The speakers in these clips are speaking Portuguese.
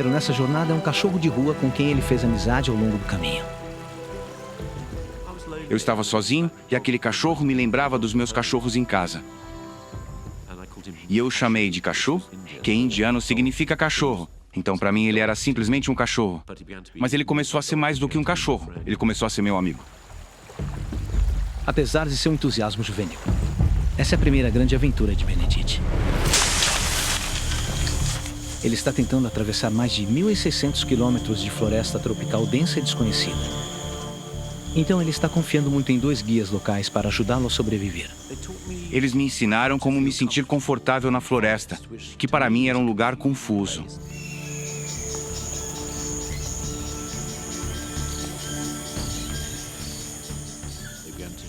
companheiro nessa jornada é um cachorro de rua com quem ele fez amizade ao longo do caminho. Eu estava sozinho e aquele cachorro me lembrava dos meus cachorros em casa. E eu o chamei de Cachu, que em indiano significa cachorro. Então, para mim, ele era simplesmente um cachorro. Mas ele começou a ser mais do que um cachorro. Ele começou a ser meu amigo. Apesar de seu entusiasmo juvenil, essa é a primeira grande aventura de Benedict. Ele está tentando atravessar mais de 1.600 quilômetros de floresta tropical densa e desconhecida. Então ele está confiando muito em 2 guias locais para ajudá-lo a sobreviver. Eles me ensinaram como me sentir confortável na floresta, que para mim era um lugar confuso.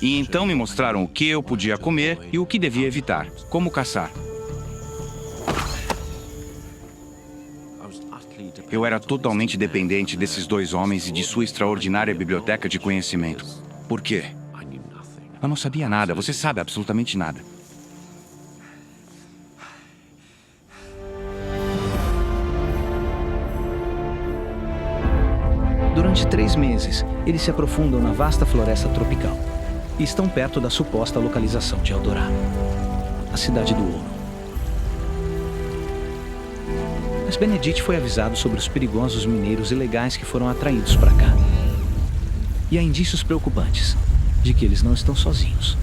E então me mostraram o que eu podia comer e o que devia evitar, como caçar. Eu era totalmente dependente desses 2 homens e de sua extraordinária biblioteca de conhecimento. Por quê? Eu não sabia nada, você sabe absolutamente nada. Durante 3 meses, eles se aprofundam na vasta floresta tropical e estão perto da suposta localização de Eldorado, a cidade do ouro. Mas Benedict foi avisado sobre os perigosos mineiros ilegais que foram atraídos para cá. E há indícios preocupantes de que eles não estão sozinhos.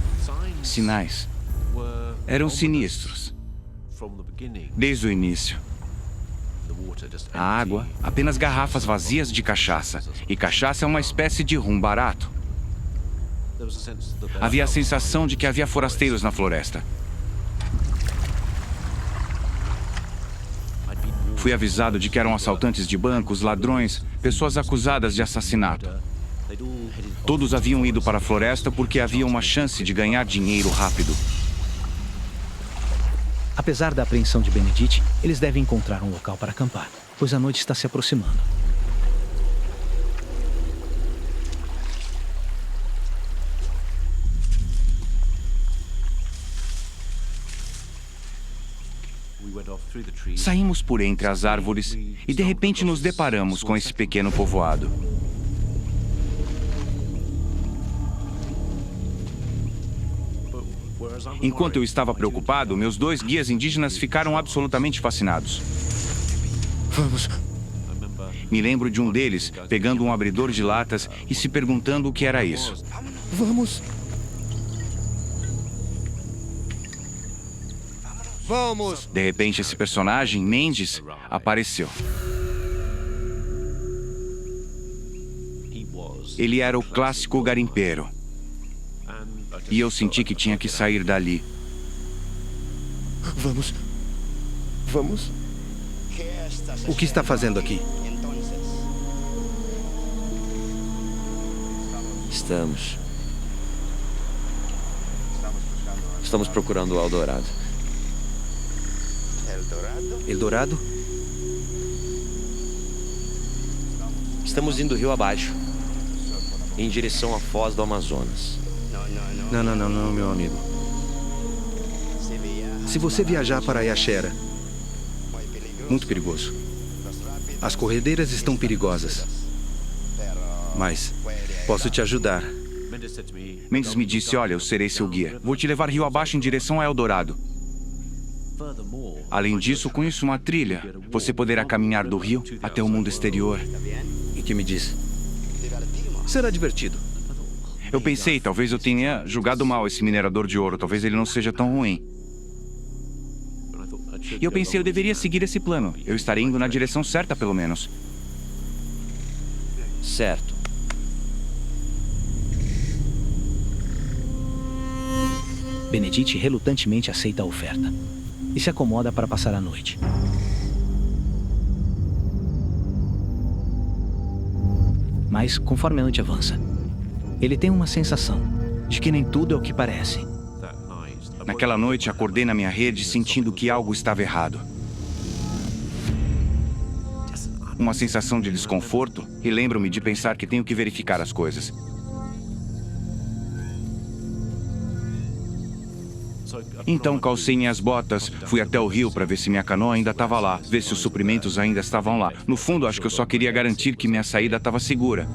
Sinais eram sinistros. Desde o início. A água, apenas garrafas vazias de cachaça. E cachaça é uma espécie de rum barato. Havia a sensação de que havia forasteiros na floresta. Fui avisado de que eram assaltantes de bancos, ladrões, pessoas acusadas de assassinato. Todos haviam ido para a floresta porque havia uma chance de ganhar dinheiro rápido. Apesar da apreensão de Benedict, eles devem encontrar um local para acampar, pois a noite está se aproximando. Saímos por entre as árvores e de repente nos deparamos com esse pequeno povoado. Enquanto eu estava preocupado, meus 2 guias indígenas ficaram absolutamente fascinados. Vamos. Me lembro de um deles pegando um abridor de latas e se perguntando o que era isso. Vamos. Vamos. De repente, esse personagem, Mendes, apareceu. Ele era o clássico garimpeiro. E eu senti que tinha que sair dali. Vamos. Vamos. O que está fazendo aqui? Estamos procurando o Eldorado. Eldorado? Estamos indo rio abaixo, em direção à foz do Amazonas. Não, meu amigo. Se você viajar para Yaxera, muito perigoso. As corredeiras estão perigosas. Mas posso te ajudar. Mendes me disse, olha, eu serei seu guia. Vou te levar rio abaixo em direção a Eldorado. Além disso, conheço uma trilha. Você poderá caminhar do rio até o mundo exterior. E que me diz? Será divertido. Eu pensei, talvez eu tenha julgado mal esse minerador de ouro. Talvez ele não seja tão ruim. E eu pensei, eu deveria seguir esse plano. Eu estarei indo na direção certa, pelo menos. Certo. Benedict relutantemente aceita a oferta e se acomoda para passar a noite. Mas, conforme a noite avança, ele tem uma sensação de que nem tudo é o que parece. Naquela noite, acordei na minha rede sentindo que algo estava errado. Uma sensação de desconforto e lembro-me de pensar que tenho que verificar as coisas. Então calcei minhas botas, fui até o rio para ver se minha canoa ainda estava lá, ver se os suprimentos ainda estavam lá. No fundo, acho que eu só queria garantir que minha saída estava segura.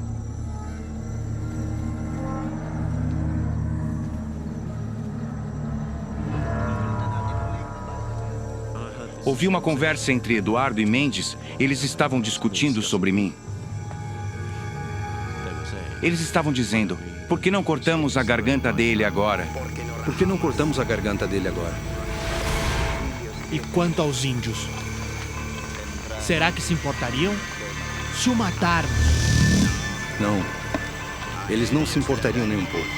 Ouvi uma conversa entre Eduardo e Mendes. Eles estavam discutindo sobre mim. Eles estavam dizendo, por que não cortamos a garganta dele agora? Por que não cortamos a garganta dele agora? E quanto aos índios? Será que se importariam? Se o matarmos? Não. Eles não se importariam nem um pouco.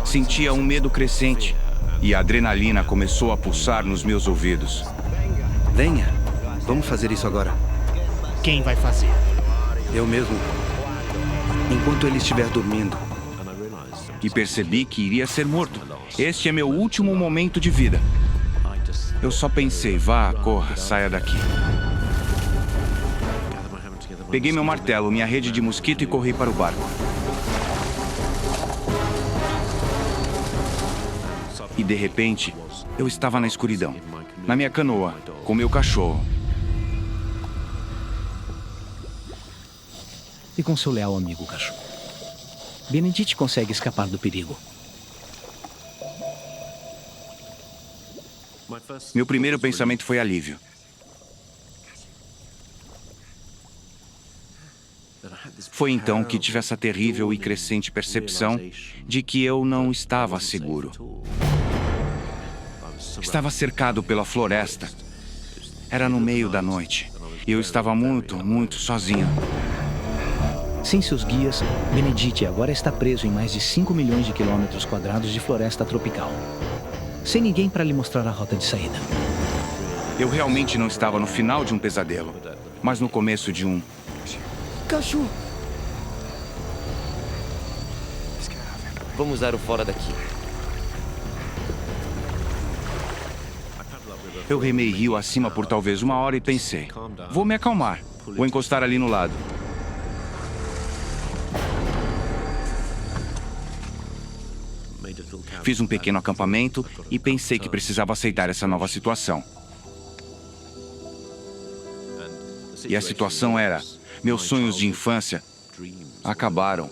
Sentia um medo crescente e a adrenalina começou a pulsar nos meus ouvidos. Venha. Vamos fazer isso agora. Quem vai fazer? Eu mesmo. Enquanto ele estiver dormindo. E percebi que iria ser morto. Este é meu último momento de vida. Eu só pensei, vá, corra, saia daqui. Peguei meu martelo, minha rede de mosquito e corri para o barco. E de repente, eu estava na escuridão, na minha canoa, com meu cachorro. E com seu leal amigo, o cachorro. Benedict consegue escapar do perigo. Meu primeiro pensamento foi alívio. Foi então que tive essa terrível e crescente percepção de que eu não estava seguro. Estava cercado pela floresta. Era no meio da noite. E eu estava muito sozinho. Sem seus guias, Benedict agora está preso em mais de 5 milhões de quilômetros quadrados de floresta tropical. Sem ninguém para lhe mostrar a rota de saída. Eu realmente não estava no final de um pesadelo, mas no começo de um... Cachorro! Vamos dar o fora daqui. Eu remei rio acima por talvez 1 hora e pensei, vou me acalmar, vou encostar ali no lado. Fiz um pequeno acampamento e pensei que precisava aceitar essa nova situação. E a situação era, meus sonhos de infância acabaram.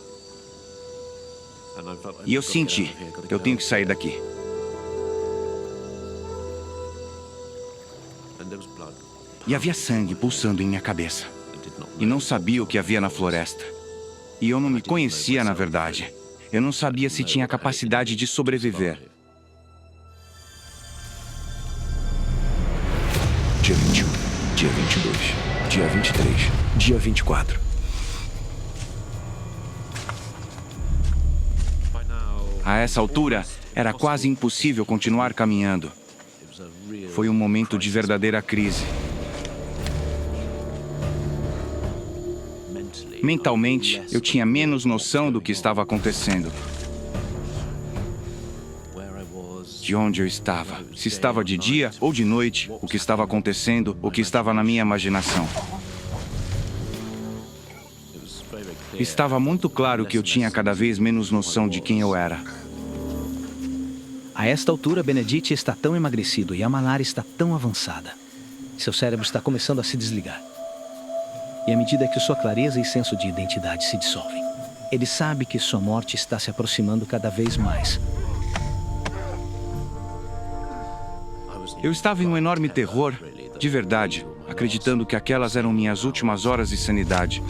E eu senti, eu tenho que sair daqui. E havia sangue pulsando em minha cabeça. E não sabia o que havia na floresta. E eu não me conhecia, na verdade. Eu não sabia se tinha a capacidade de sobreviver. Dia 21, dia 22, dia 23, dia 24. A essa altura, era quase impossível continuar caminhando. Foi um momento de verdadeira crise. Mentalmente, eu tinha menos noção do que estava acontecendo. De onde eu estava, se estava de dia ou de noite, o que estava acontecendo, o que estava na minha imaginação. Estava muito claro que eu tinha cada vez menos noção de quem eu era. A esta altura, Benedict está tão emagrecido e a malária está tão avançada. Seu cérebro está começando a se desligar. E à medida que sua clareza e senso de identidade se dissolvem, ele sabe que sua morte está se aproximando cada vez mais. Eu estava em um enorme terror, de verdade, acreditando que aquelas eram minhas últimas horas de sanidade.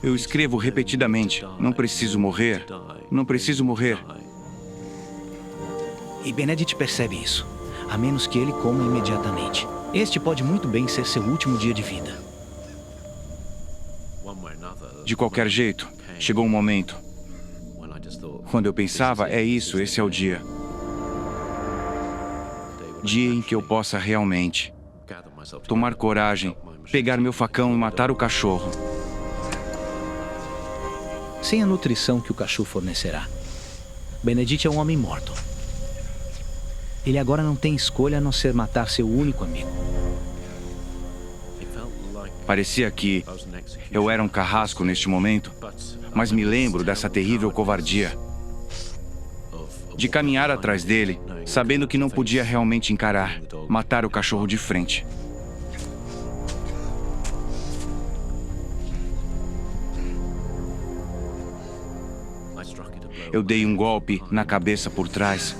Eu escrevo repetidamente, não preciso morrer, não preciso morrer. E Benedict percebe isso, a menos que ele coma imediatamente. Este pode muito bem ser seu último dia de vida. De qualquer jeito, chegou um momento. Quando eu pensava, é isso, esse é o dia. Dia em que eu possa realmente tomar coragem, pegar meu facão e matar o cachorro. Sem a nutrição que o cachorro fornecerá, Benedict é um homem morto. Ele agora não tem escolha a não ser matar seu único amigo. Parecia que eu era um carrasco neste momento, mas me lembro dessa terrível covardia de caminhar atrás dele, sabendo que não podia realmente encarar, matar o cachorro de frente. Eu dei um golpe na cabeça por trás.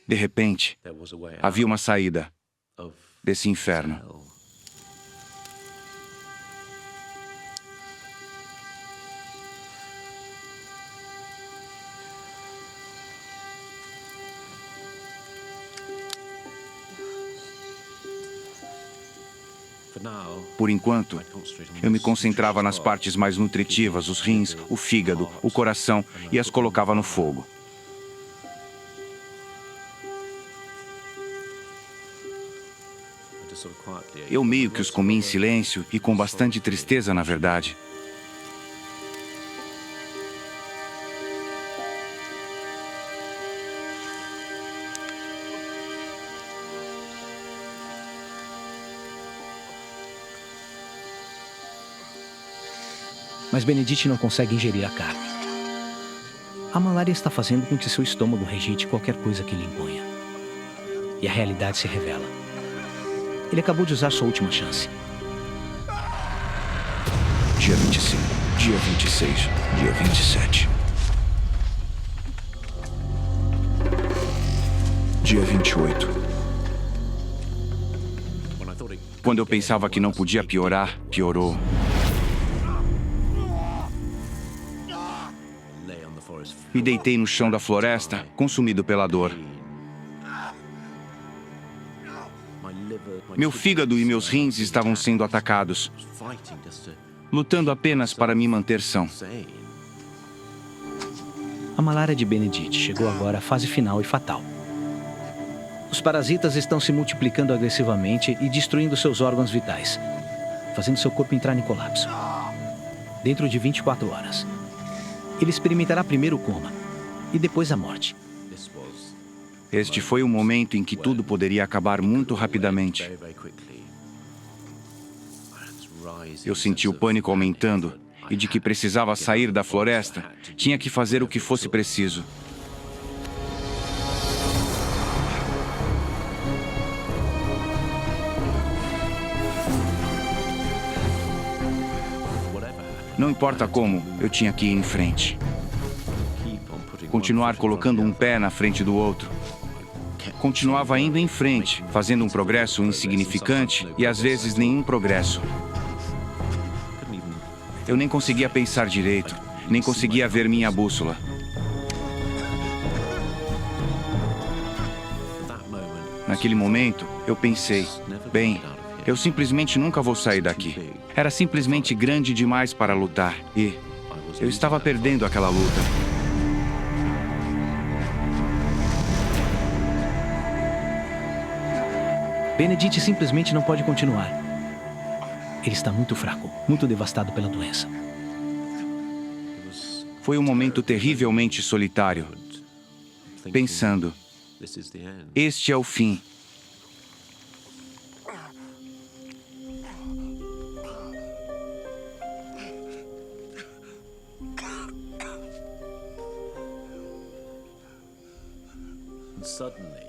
De repente, havia uma saída desse inferno. Por enquanto, eu me concentrava nas partes mais nutritivas, os rins, o fígado, o coração, e as colocava no fogo. Eu meio que os comi em silêncio e com bastante tristeza, na verdade. Mas Benedict não consegue ingerir a carne. A malária está fazendo com que seu estômago rejeite qualquer coisa que lhe imponha. E a realidade se revela. Ele acabou de usar sua última chance. Dia 25, dia 26, dia 27. Dia 28. Quando eu pensava que não podia piorar, piorou. Me deitei no chão da floresta, consumido pela dor. Meu fígado e meus rins estavam sendo atacados, lutando apenas para me manter são. A malária de Benedict chegou agora à fase final e fatal. Os parasitas estão se multiplicando agressivamente e destruindo seus órgãos vitais, fazendo seu corpo entrar em colapso. Dentro de 24 horas, ele experimentará primeiro o coma e depois a morte. Este foi o momento em que tudo poderia acabar muito rapidamente. Eu senti o pânico aumentando e de que precisava sair da floresta, tinha que fazer o que fosse preciso. Não importa como, eu tinha que ir em frente. Continuar colocando um pé na frente do outro. Continuava indo em frente, fazendo um progresso insignificante e às vezes nenhum progresso. Eu nem conseguia pensar direito, nem conseguia ver minha bússola. Naquele momento, eu pensei, bem, eu simplesmente nunca vou sair daqui. Era simplesmente grande demais para lutar e eu estava perdendo aquela luta. Benedict simplesmente não pode continuar. Ele está muito fraco, muito devastado pela doença. Foi um momento terrivelmente solitário, pensando, este é o fim.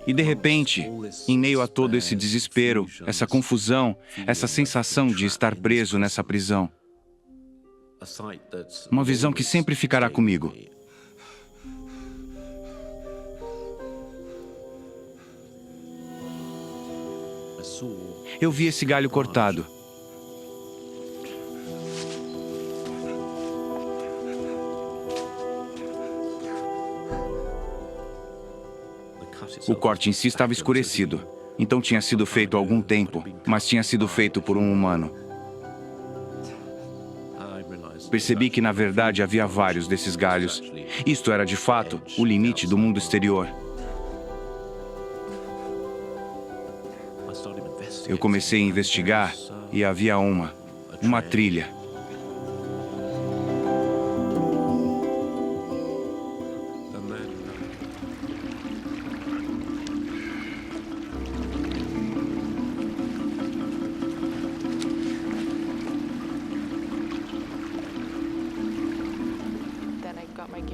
E de repente, em meio a todo esse desespero, essa confusão, essa sensação de estar preso nessa prisão, uma visão que sempre ficará comigo. Eu vi esse galho cortado. O corte em si estava escurecido, então tinha sido feito há algum tempo, mas tinha sido feito por um humano. Percebi que, na verdade, havia vários desses galhos. Isto era, de fato, o limite do mundo exterior. Eu comecei a investigar e havia Uma trilha.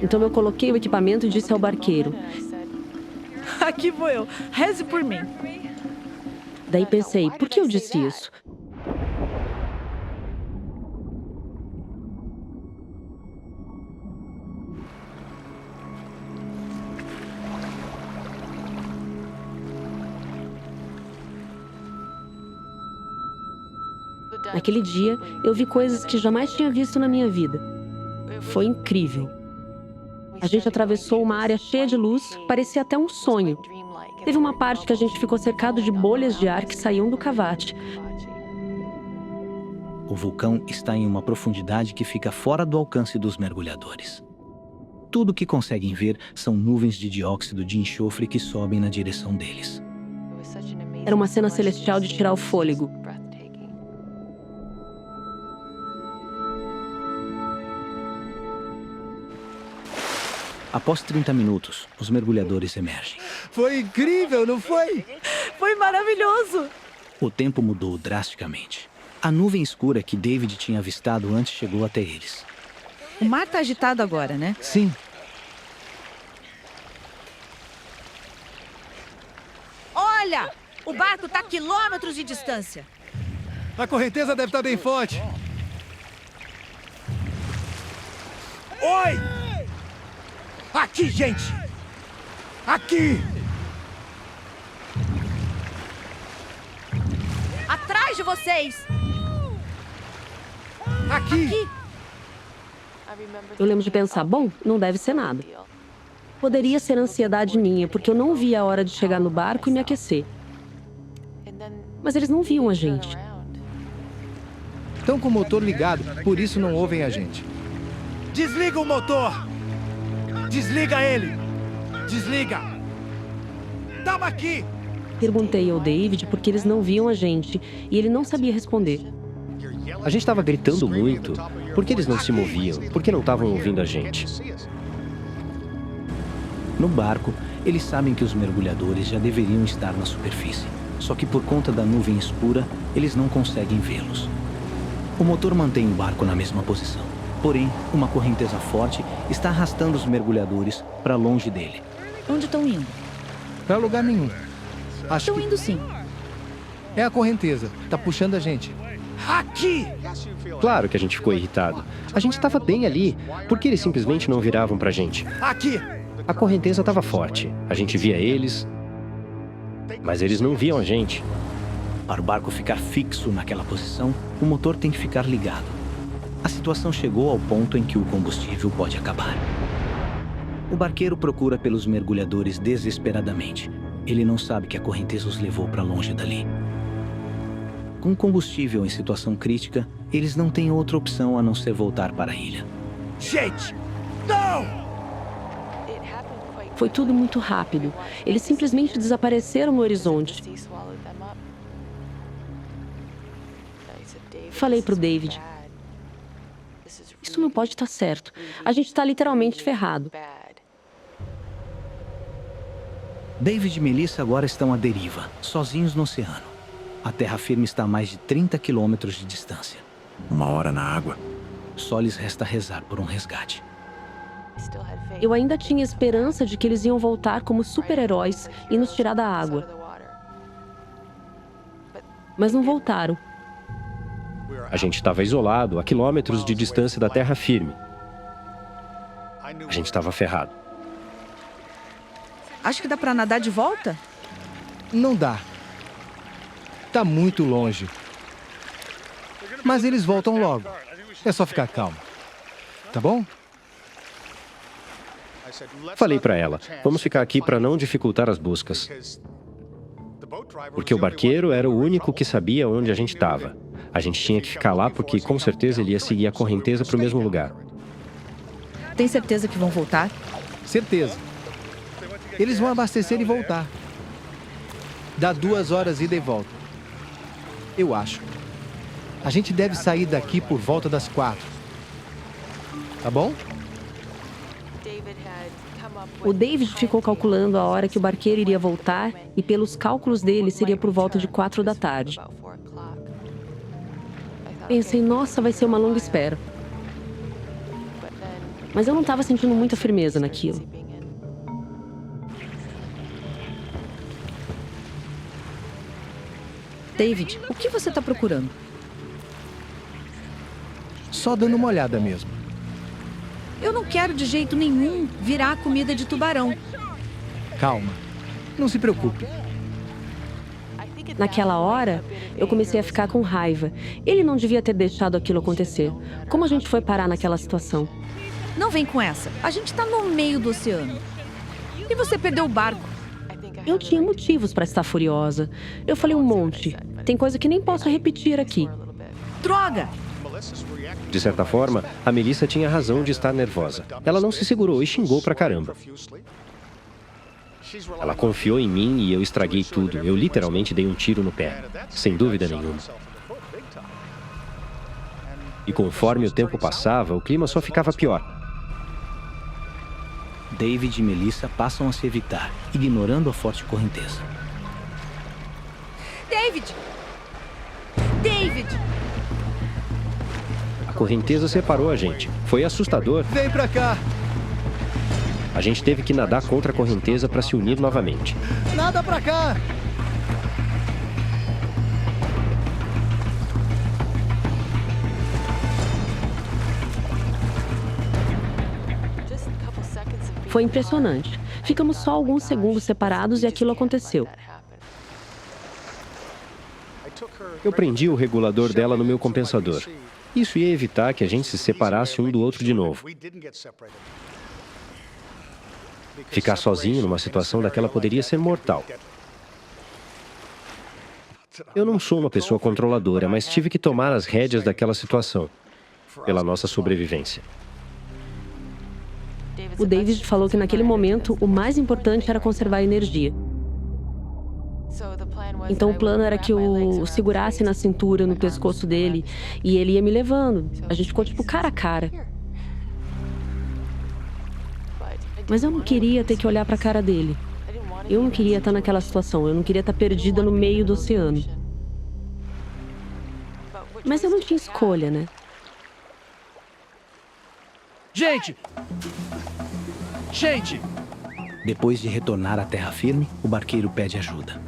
Então eu coloquei o equipamento e disse ao barqueiro. Aqui vou eu. Reze por mim. Daí pensei, por que eu disse isso? Naquele dia, eu vi coisas que jamais tinha visto na minha vida. Foi incrível. A gente atravessou uma área cheia de luz, parecia até um sonho. Teve uma parte que a gente ficou cercado de bolhas de ar que saíam do cavate. O vulcão está em uma profundidade que fica fora do alcance dos mergulhadores. Tudo o que conseguem ver são nuvens de dióxido de enxofre que sobem na direção deles. Era uma cena celestial de tirar o fôlego. Após 30 minutos, os mergulhadores emergem. Foi incrível, não foi? Foi maravilhoso. O tempo mudou drasticamente. A nuvem escura que David tinha avistado antes chegou até eles. O mar tá agitado agora, né? Sim. Olha! O barco tá a quilômetros de distância. A correnteza deve estar bem forte. Oi! Aqui, gente! Aqui! Atrás de vocês! Aqui! Eu lembro de pensar, bom, não deve ser nada. Poderia ser ansiedade minha, porque eu não via a hora de chegar no barco e me aquecer. Mas eles não viam a gente. Estão com o motor ligado, por isso não ouvem a gente. Desliga o motor! Desliga ele! Desliga! Tamo aqui! Perguntei ao David porque eles não viam a gente e ele não sabia responder. A gente estava gritando muito. Por que eles não se moviam? Por que não estavam ouvindo a gente? No barco, eles sabem que os mergulhadores já deveriam estar na superfície. Só que por conta da nuvem escura, eles não conseguem vê-los. O motor mantém o barco na mesma posição. Porém, uma correnteza forte está arrastando os mergulhadores para longe dele. Onde estão indo? Para lugar nenhum. Acho Estão que indo sim. é a correnteza. Tá puxando a gente. Aqui! Claro que a gente ficou irritado. A gente estava bem ali. Por que eles simplesmente não viravam pra gente? Aqui! A correnteza estava forte. A gente via eles, mas eles não viam a gente. Para o barco ficar fixo naquela posição, o motor tem que ficar ligado. A situação chegou ao ponto em que o combustível pode acabar. O barqueiro procura pelos mergulhadores desesperadamente. Ele não sabe que a correnteza os levou para longe dali. Com combustível em situação crítica, eles não têm outra opção a não ser voltar para a ilha. Gente! Não! Foi tudo muito rápido. Eles simplesmente desapareceram no horizonte. Falei pro David. Isso não pode estar certo. A gente está literalmente ferrado. David e Melissa agora estão à deriva, sozinhos no oceano. A terra firme está a mais de 30 quilômetros de distância. 1 hora na água. Só lhes resta rezar por um resgate. Eu ainda tinha esperança de que eles iam voltar como super-heróis e nos tirar da água. Mas não voltaram. A gente estava isolado, a quilômetros de distância da terra firme. A gente estava ferrado. Acho que dá pra nadar de volta? Não dá. Tá muito longe. Mas eles voltam logo. É só ficar calmo. Tá bom? Falei pra ela, vamos ficar aqui para não dificultar as buscas. Porque o barqueiro era o único que sabia onde a gente estava. A gente tinha que ficar lá porque com certeza ele ia seguir a correnteza para o mesmo lugar. Tem certeza que vão voltar? Certeza. Eles vão abastecer e voltar. Dá 2 horas ida e volta. Eu acho. A gente deve sair daqui por volta das 4. Tá bom? O David ficou calculando a hora que o barqueiro iria voltar e, pelos cálculos dele, seria por volta de 4 da tarde. Pensei, nossa, vai ser uma longa espera. Mas eu não estava sentindo muita firmeza naquilo. David, o que você está procurando? Só dando uma olhada mesmo. Eu não quero de jeito nenhum virar comida de tubarão. Calma. Não se preocupe. Naquela hora, eu comecei a ficar com raiva. Ele não devia ter deixado aquilo acontecer. Como a gente foi parar naquela situação? Não vem com essa. A gente está no meio do oceano. E você perdeu o barco. Eu tinha motivos para estar furiosa. Eu falei um monte. Tem coisa que nem posso repetir aqui. Droga! De certa forma, a Melissa tinha razão de estar nervosa. Ela não se segurou e xingou pra caramba. Ela confiou em mim e eu estraguei tudo. Eu literalmente dei um tiro no pé. Sem dúvida nenhuma. E conforme o tempo passava, o clima só ficava pior. David e Melissa passam a se evitar, ignorando a forte correnteza. David! David! A correnteza separou a gente. Foi assustador. Vem pra cá! A gente teve que nadar contra a correnteza para se unir novamente. Nada pra cá! Foi impressionante. Ficamos só alguns segundos separados e aquilo aconteceu. Eu prendi o regulador dela no meu compensador. Isso ia evitar que a gente se separasse um do outro de novo. Ficar sozinho numa situação daquela poderia ser mortal. Eu não sou uma pessoa controladora, mas tive que tomar as rédeas daquela situação, pela nossa sobrevivência. O David falou que naquele momento o mais importante era conservar energia. Então o plano era que eu segurasse na cintura, no pescoço dele, e ele ia me levando. A gente ficou tipo cara a cara. Mas eu não queria ter que olhar para a cara dele. Eu não queria estar naquela situação, eu não queria estar perdida no meio do oceano. Mas eu não tinha escolha, né? Gente! Gente! Depois de retornar à terra firme, o barqueiro pede ajuda.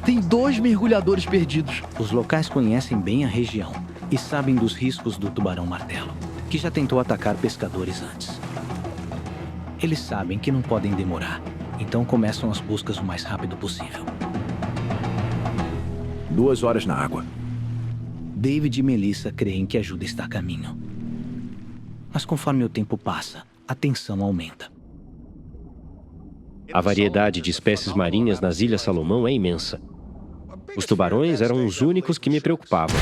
Tem 2 mergulhadores perdidos. Os locais conhecem bem a região e sabem dos riscos do tubarão-martelo, que já tentou atacar pescadores antes. Eles sabem que não podem demorar, então começam as buscas o mais rápido possível. 2 horas na água. David e Melissa creem que a ajuda está a caminho. Mas conforme o tempo passa, a tensão aumenta. A variedade de espécies marinhas nas Ilhas Salomão é imensa. Os tubarões eram os únicos que me preocupavam.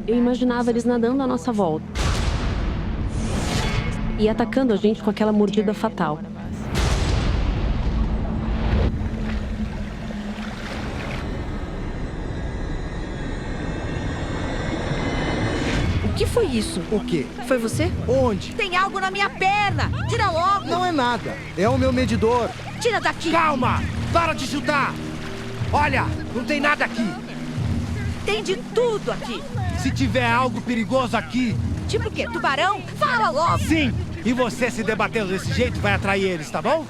Eu imaginava eles nadando à nossa volta e atacando a gente com aquela mordida fatal. O que foi isso? O quê? Foi você? Onde? Tem algo na minha perna! Tira logo! Não é nada. É o meu medidor. Tira daqui! Calma! Para de chutar! Olha, não tem nada aqui. Tem de tudo aqui! Se tiver algo perigoso aqui... Tipo o quê? Tubarão? Fala logo! Sim! E você se debatendo desse jeito vai atrair eles, tá bom?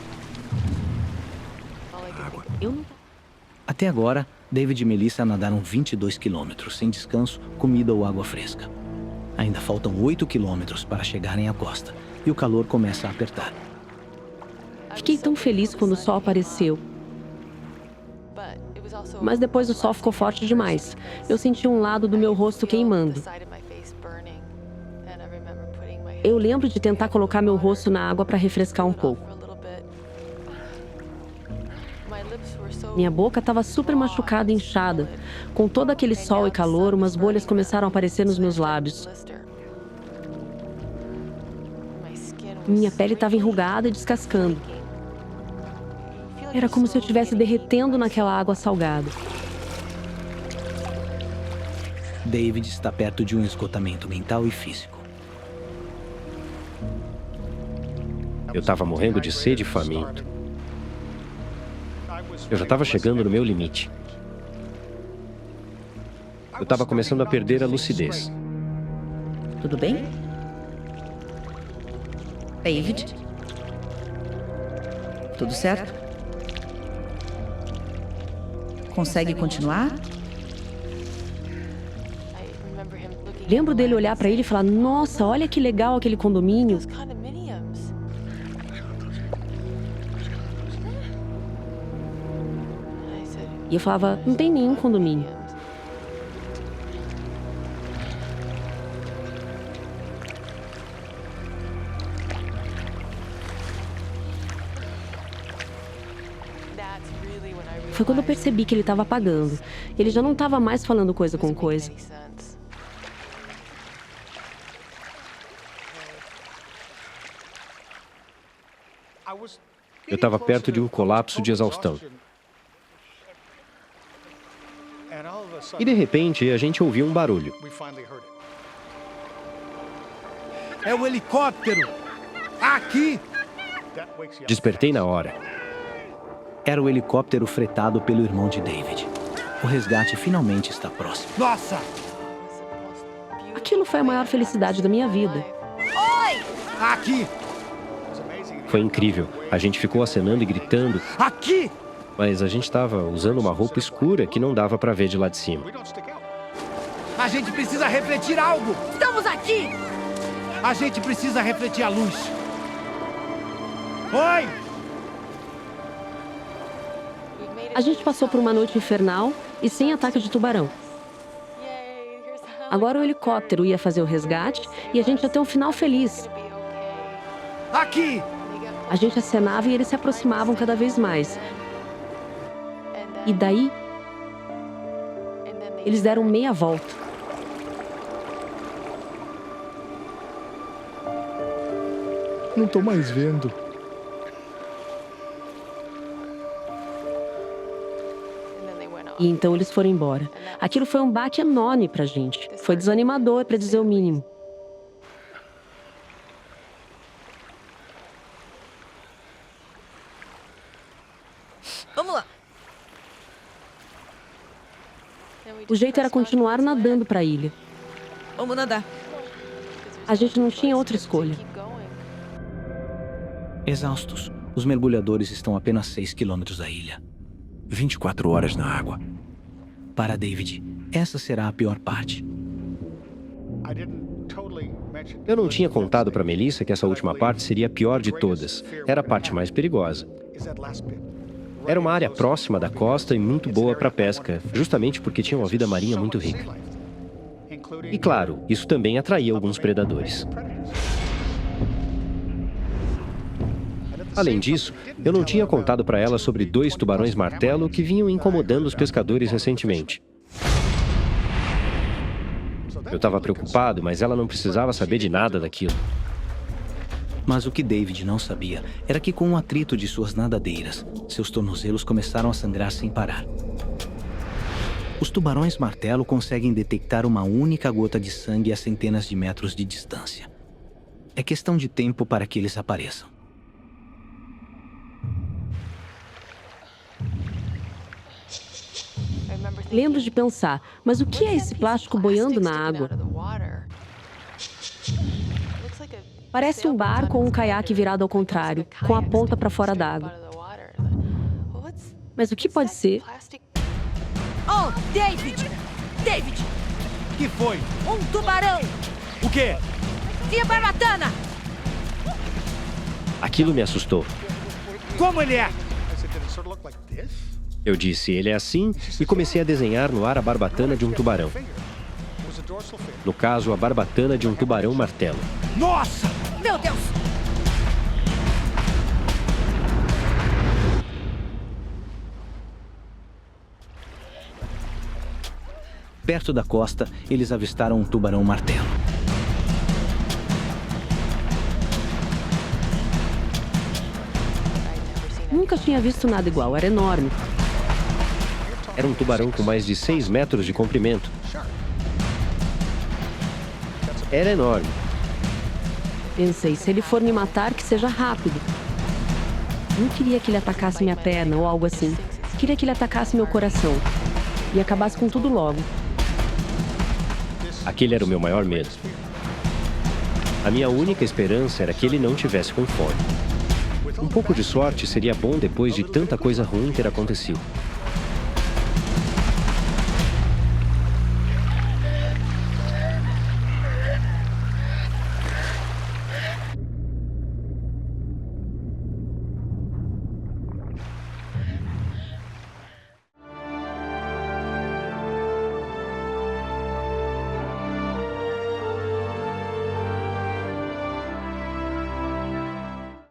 Até agora, David e Melissa nadaram 22 quilômetros, sem descanso, comida ou água fresca. Ainda faltam 8 quilômetros para chegarem à costa, e o calor começa a apertar. Fiquei tão feliz quando o sol apareceu. Mas depois o sol ficou forte demais. Eu senti um lado do meu rosto queimando. Eu lembro de tentar colocar meu rosto na água para refrescar um pouco. Minha boca estava super machucada e inchada. Com todo aquele sol e calor, umas bolhas começaram a aparecer nos meus lábios. Minha pele estava enrugada e descascando. Era como se eu estivesse derretendo naquela água salgada. David está perto de um esgotamento mental e físico. Eu estava morrendo de sede e faminto. Eu já estava chegando no meu limite. Eu estava começando a perder a lucidez. Tudo bem? David? Tudo certo? Consegue continuar? Lembro dele olhar pra ele e falar: nossa, olha que legal aquele condomínio. E eu falava: não tem nenhum condomínio. Foi quando eu percebi que ele estava apagando. Ele já não estava mais falando coisa com coisa. Eu estava perto de um colapso de exaustão. E de repente, a gente ouviu um barulho. É o helicóptero! Aqui! Despertei na hora. Era o helicóptero fretado pelo irmão de David. O resgate finalmente está próximo. Nossa! Aquilo foi a maior felicidade da minha vida. Aqui! Foi incrível. A gente ficou acenando e gritando, Aqui! mas a gente estava usando uma roupa escura que não dava para ver de lá de cima. A gente precisa refletir algo! Estamos aqui! A gente precisa refletir a luz. Oi! A gente passou por uma noite infernal e sem ataque de tubarão. Agora o helicóptero ia fazer o resgate e a gente ia ter um final feliz. Aqui! A gente acenava e eles se aproximavam cada vez mais. E daí, eles deram meia volta. Não tô mais vendo. E então eles foram embora. Aquilo foi um baque enorme pra gente. Foi desanimador, pra dizer o mínimo. Vamos lá. O jeito era continuar nadando pra ilha. Vamos nadar. A gente não tinha outra escolha. Exaustos, os mergulhadores estão a apenas 6 quilômetros da ilha. 24 horas na água. Para David, essa será a pior parte. Eu não tinha contado para Melissa que essa última parte seria a pior de todas. Era a parte mais perigosa. Era uma área próxima da costa e muito boa para pesca, justamente porque tinha uma vida marinha muito rica. E claro, isso também atraía alguns predadores. Além disso, eu não tinha contado para ela sobre 2 tubarões martelo que vinham incomodando os pescadores recentemente. Eu estava preocupado, mas ela não precisava saber de nada daquilo. Mas o que David não sabia era que com o atrito de suas nadadeiras, seus tornozelos começaram a sangrar sem parar. Os tubarões martelo conseguem detectar uma única gota de sangue a centenas de metros de distância. É questão de tempo para que eles apareçam. Lembro de pensar, mas o que é esse plástico boiando na água? Parece um barco ou um caiaque virado ao contrário, com a ponta para fora d'água. Mas o que pode ser? Oh, David! David! O que foi? Um tubarão! O quê? Via barbatana! Aquilo me assustou. Como ele é? Eu disse, ele é assim, e comecei a desenhar no ar a barbatana de um tubarão. No caso, a barbatana de um tubarão martelo. Nossa! Meu Deus! Perto da costa, eles avistaram um tubarão martelo. Nunca tinha visto nada igual, era enorme. Era um tubarão com mais de 6 metros de comprimento. Era enorme. Pensei, se ele for me matar, que seja rápido. Não queria que ele atacasse minha perna ou algo assim. Queria que ele atacasse meu coração. E acabasse com tudo logo. Aquele era o meu maior medo. A minha única esperança era que ele não tivesse com fome. Um pouco de sorte seria bom depois de tanta coisa ruim ter acontecido.